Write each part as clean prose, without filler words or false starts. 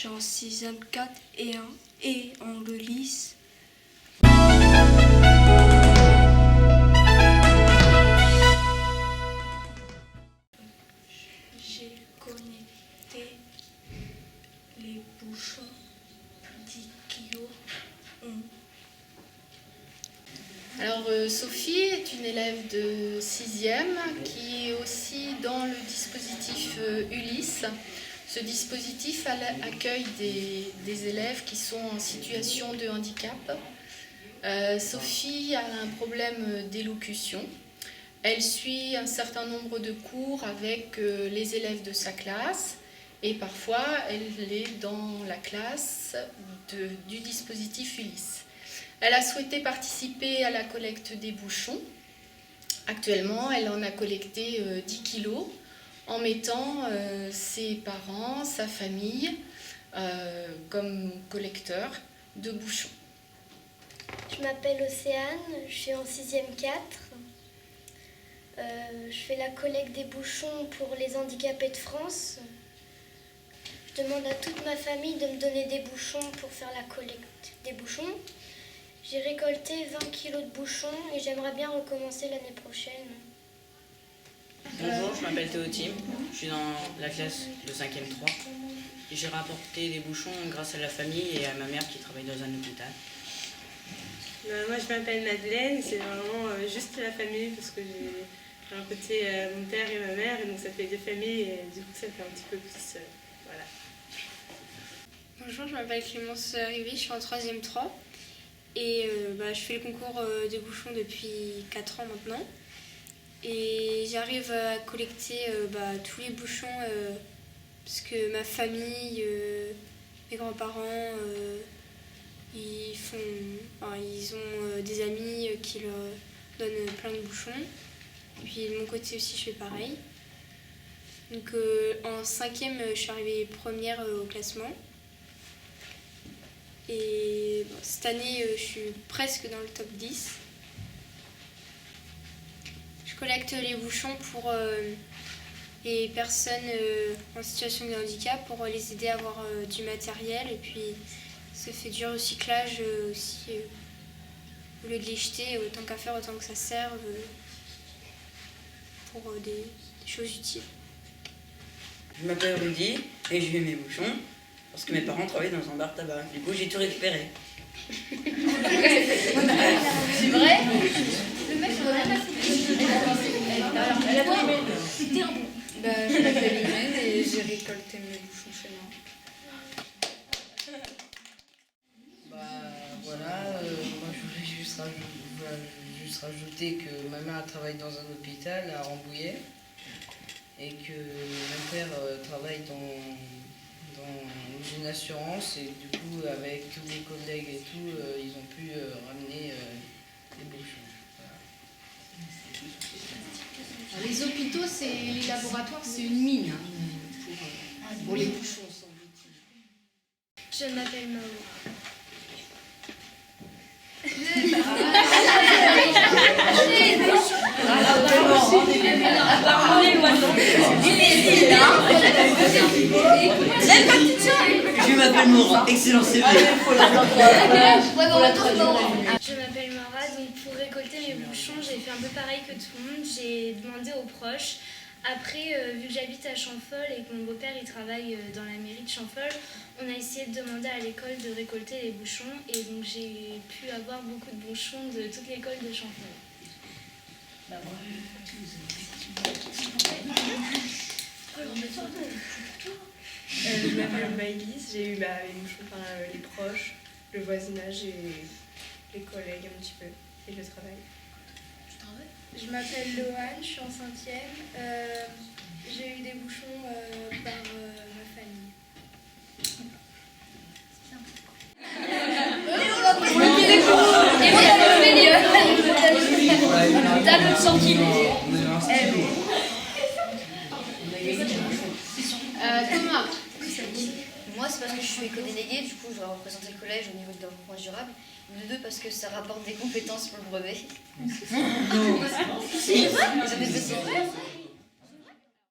suis en 6e 4 et 1 et en le lys. J'ai connecté les bouchons 10 kilos. Alors Sophie est une élève de 6e qui est aussi dans le dispositif Ulysse. Ce dispositif accueille des élèves qui sont en situation de handicap. Sophie a un problème d'élocution. Elle suit un certain nombre de cours avec les élèves de sa classe et parfois elle est dans la classe du dispositif Ulysse. Elle a souhaité participer à la collecte des bouchons. Actuellement, elle en a collecté 10 kilos en mettant ses parents, sa famille comme collecteurs de bouchons. Je m'appelle Océane, je suis en 6e 4. Je fais la collecte des bouchons pour les handicapés de France. Je demande à toute ma famille de me donner des bouchons pour faire la collecte des bouchons. J'ai récolté 20 kilos de bouchons et j'aimerais bien recommencer l'année prochaine. Bonjour, je m'appelle Théotime, je suis dans la classe de 5e 3 et j'ai rapporté des bouchons grâce à la famille et à ma mère qui travaille dans un hôpital. Moi je m'appelle Madeleine, c'est vraiment juste la famille parce que j'ai un côté mon père et ma mère et donc ça fait deux familles et du coup ça fait un petit peu plus voilà. Bonjour, je m'appelle Clémence Rivet, je suis en 3e 3 et je fais le concours des bouchons depuis 4 ans maintenant et j'arrive à collecter tous les bouchons parce que ma famille, mes grands-parents, ils ont des amis qui leur donnent plein de bouchons. Et puis de mon côté aussi, je fais pareil. Donc en 5e, je suis arrivée première au classement. Et cette année, je suis presque dans le top 10. Je collecte les bouchons pour les personnes en situation de handicap, pour les aider à avoir du matériel. Et puis ça fait du recyclage aussi. Au lieu de les jeter, autant qu'à faire, autant que ça serve pour des choses utiles. Je m'appelle Rudy et j'ai eu mes bouchons parce que mes parents travaillaient dans un bar tabac. Du coup, j'ai tout récupéré. C'est vrai? Le mec, on a Je m'appelle Irène et j'ai récolté mes bouchons chez moi. Moi je voulais juste rajouter que ma mère travaille dans un hôpital à Rambouillet et que mon père travaille dans une assurance et du coup avec tous les collègues et tout, ils ont pu ramener des bouchons. Voilà. Les hôpitaux, les laboratoires, c'est une mine pour les bouchons. Je m'appelle Mao. Je m'appelle Maura, excellent CV. Je m'appelle Mara, donc pour récolter mes bouchons, j'ai fait un peu pareil que tout le monde. J'ai demandé aux proches. Après, vu que j'habite à Champfol et que mon beau-père il travaille dans la mairie de Champfol, on a essayé de demander à l'école de récolter les bouchons et donc j'ai pu avoir beaucoup de bouchons de toute l'école de Champfol. Je m'appelle Maëlys, j'ai eu les bouchons par les proches, le voisinage et les collègues un petit peu et le travail. Je m'appelle Loane, je suis en 5e. J'ai eu des bouchons par ma famille. Thomas, Moi, c'est parce que je suis éco-déléguée, du coup, je dois représenter le collège au niveau de développement durable. De deux, parce que ça rapporte des compétences pour le brevet.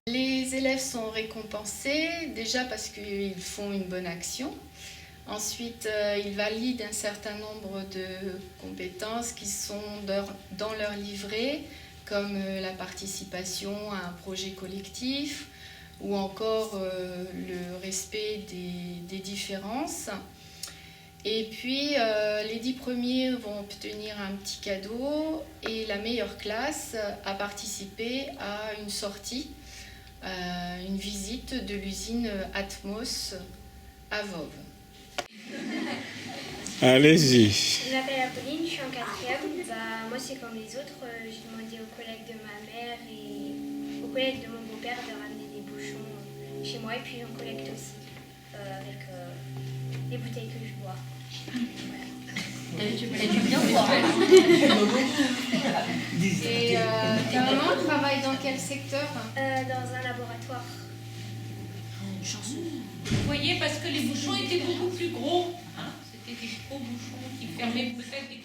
les les élèves sont récompensés, déjà parce qu'ils font une bonne action. Ensuite, ils valident un certain nombre de compétences qui sont dans leur livret, comme la participation à un projet collectif ou encore le respect des différences. Et puis, les 10 premiers vont obtenir un petit cadeau et la meilleure classe a participé à une sortie, une visite de l'usine Atmos à Voves. Allez-y. Je m'appelle Apolline, je suis en 4e. Moi, c'est comme les autres. J'ai demandé aux collègues de ma mère et aux collègues de mon beau-père de ramener des bouchons chez moi. Et puis, j'en collecte aussi avec les bouteilles que je bois. Voilà. Tu bien voir. Et ta maman travaille dans quel secteur? Dans un laboratoire. Vous voyez, parce que les bouchons étaient beaucoup plus gros. Hein, c'était des gros bouchons qui fermaient peut-être des